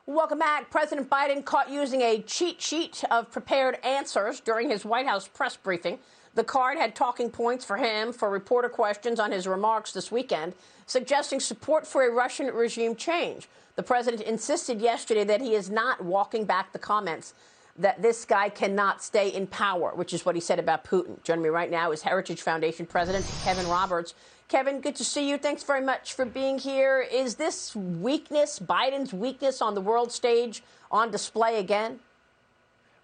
Welcome back. President Biden caught using a cheat sheet of prepared answers during his White House press briefing. The card had talking points for him for reporter questions on his remarks this weekend, suggesting support for a Russian regime change. The president insisted yesterday that he is not walking back the comments that this guy cannot stay in power, which is what he said about Putin. Joining me right now is Heritage Foundation President Kevin Roberts. Kevin, good to see you. Thanks very much for being here. Is this weakness, Biden's weakness on the world stage, on display again?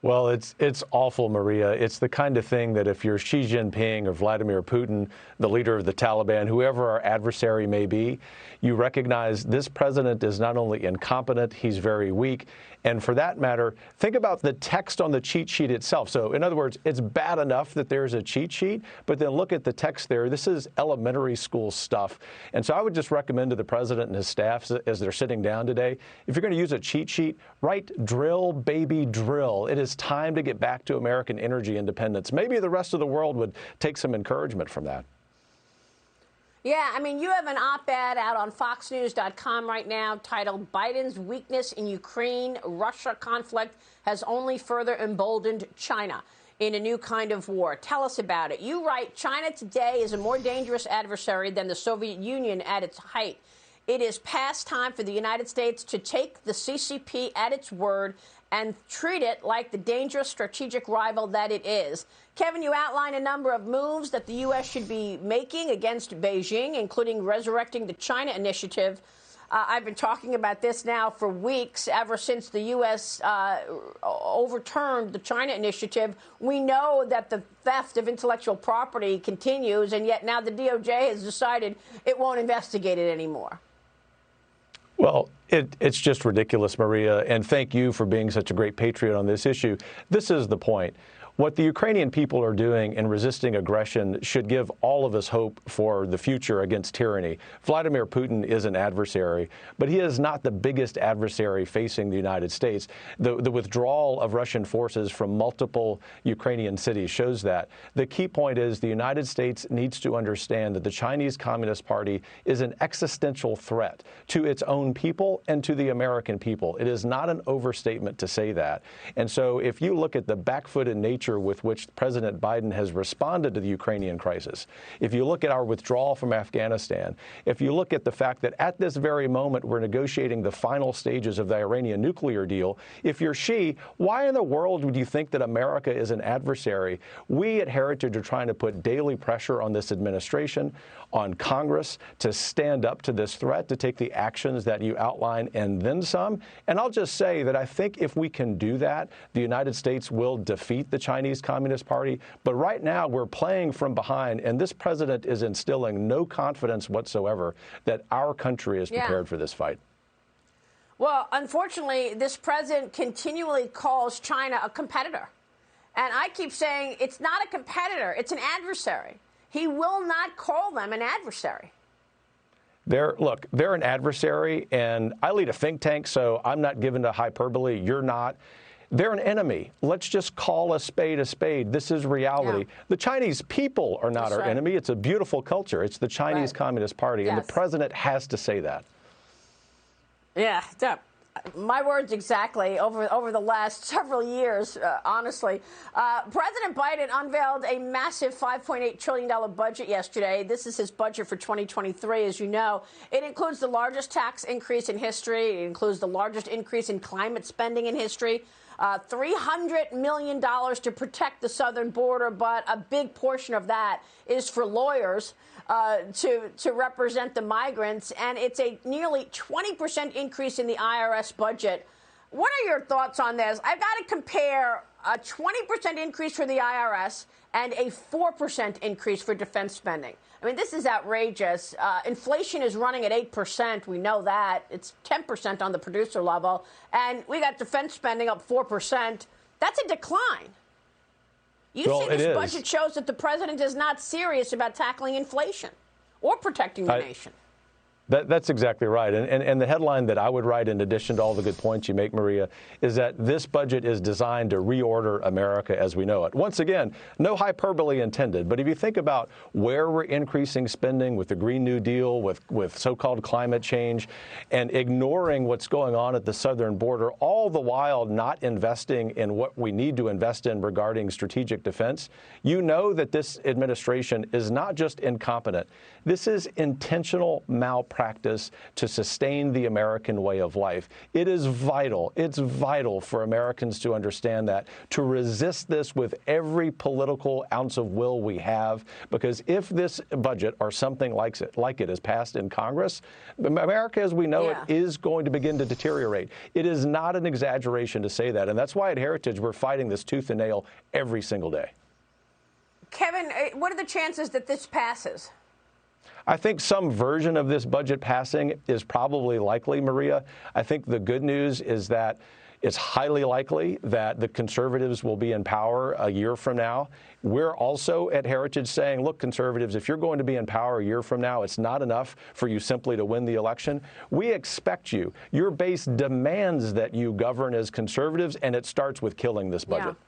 Well, it's awful, Maria. It's the kind of thing that if you're Xi Jinping or Vladimir Putin, the leader of the Taliban, whoever our adversary may be, you recognize this president is not only incompetent, he's very weak. And for that matter, think about the text on the cheat sheet itself. So in other words, it's bad enough that there's a cheat sheet, but then look at the text there. This is elementary school stuff. And so I would just recommend to the president and his staff as they're sitting down today, if you're going to use a cheat sheet, write drill, baby, drill. It is time to get back to American energy independence. Maybe the rest of the world would take some encouragement from that. Yeah, I mean, you have an op-ed out on FoxNews.com right now titled "Biden's Weakness in Ukraine-Russia Conflict Has Only Further Emboldened China in a New Kind of War." Tell us about it. You write, China today is a more dangerous adversary than the Soviet Union at its height. It is past time for the United States to take the CCP at its word and treat it like the dangerous strategic rival that it is. Kevin, you outline a number of moves that the U.S. should be making against Beijing, including resurrecting the China Initiative. I've been talking about this now for weeks, ever since the U.S. Overturned the China Initiative. We know that the theft of intellectual property continues, and yet now the DOJ has decided it won't investigate it anymore. Well, it's just ridiculous, Maria, and thank you for being such a great patriot on this issue. This is the point. What the Ukrainian people are doing in resisting aggression should give all of us hope for the future against tyranny. Vladimir Putin is an adversary, but he is not the biggest adversary facing the United States. The withdrawal of Russian forces from multiple Ukrainian cities shows that. The key point is the United States needs to understand that the Chinese Communist Party is an existential threat to its own people and to the American people. It is not an overstatement to say that. And so if you look at the back-footed nature with which President Biden has responded to the Ukrainian crisis, if you look at our withdrawal from Afghanistan, if you look at the fact that at this very moment we're negotiating the final stages of the Iranian nuclear deal, if you're Xi, why in the world would you think that America is an adversary? We at Heritage are trying to put daily pressure on this administration, on Congress, to stand up to this threat, to take the actions that you outline and then some. And I'll just say that I think if we can do that, the United States will defeat the Chinese Communist Party. But right now we're playing from behind, and this president is instilling no confidence whatsoever that our country is prepared for this fight. Well, unfortunately, this president continually calls China a competitor. And I keep saying it's not a competitor, it's an adversary. He will not call them an adversary. They're an adversary, and I lead a think tank, so I'm not given to hyperbole. You're not. They're an enemy. Let's just call a spade a spade. This is reality. Yeah. The Chinese people are not our enemy. It's a beautiful culture. It's the Chinese Communist Party, and the president has to say that. Yeah, my words exactly. Over the last several years, honestly. President Biden unveiled a massive $5.8 trillion budget yesterday. This is his budget for 2023, as you know. It includes the largest tax increase in history. It includes the largest increase in climate spending in history. $300 million to protect the southern border, but a big portion of that is for lawyers to represent the migrants. And it's a nearly 20% increase in the IRS budget. What are your thoughts on this? I've got to compare a 20% increase for the IRS and a 4% increase for defense spending. I mean, this is outrageous. Inflation is running at 8%. We know that. It's 10% on the producer level. And we got defense spending up 4%. That's a decline. You say this budget shows that the president is not serious about tackling inflation or protecting the nation. That's exactly right. And the headline that I would write, in addition to all the good points you make, Maria, is that this budget is designed to reorder America as we know it. Once again, no hyperbole intended. But if you think about where we're increasing spending with the Green New Deal, with so-called climate change, and ignoring what's going on at the southern border, all the while not investing in what we need to invest in regarding strategic defense, you know that this administration is not just incompetent. This is intentional malpractice to sustain the American way of life. It is vital. It's vital for Americans to understand that, to resist this with every political ounce of will we have, because if this budget or something like it is passed in Congress, America as we know it is going to begin to deteriorate. It is not an exaggeration to say that. And that's why at Heritage we're fighting this tooth and nail every single day. Kevin, what are the chances that this passes? I think some version of this budget passing is probably likely, Maria. I think the good news is that it's highly likely that the conservatives will be in power a year from now. We're also at Heritage saying, look, conservatives, if you're going to be in power a year from now, it's not enough for you simply to win the election. We expect you. Your base demands that you govern as conservatives, and it starts with killing this budget. Yeah.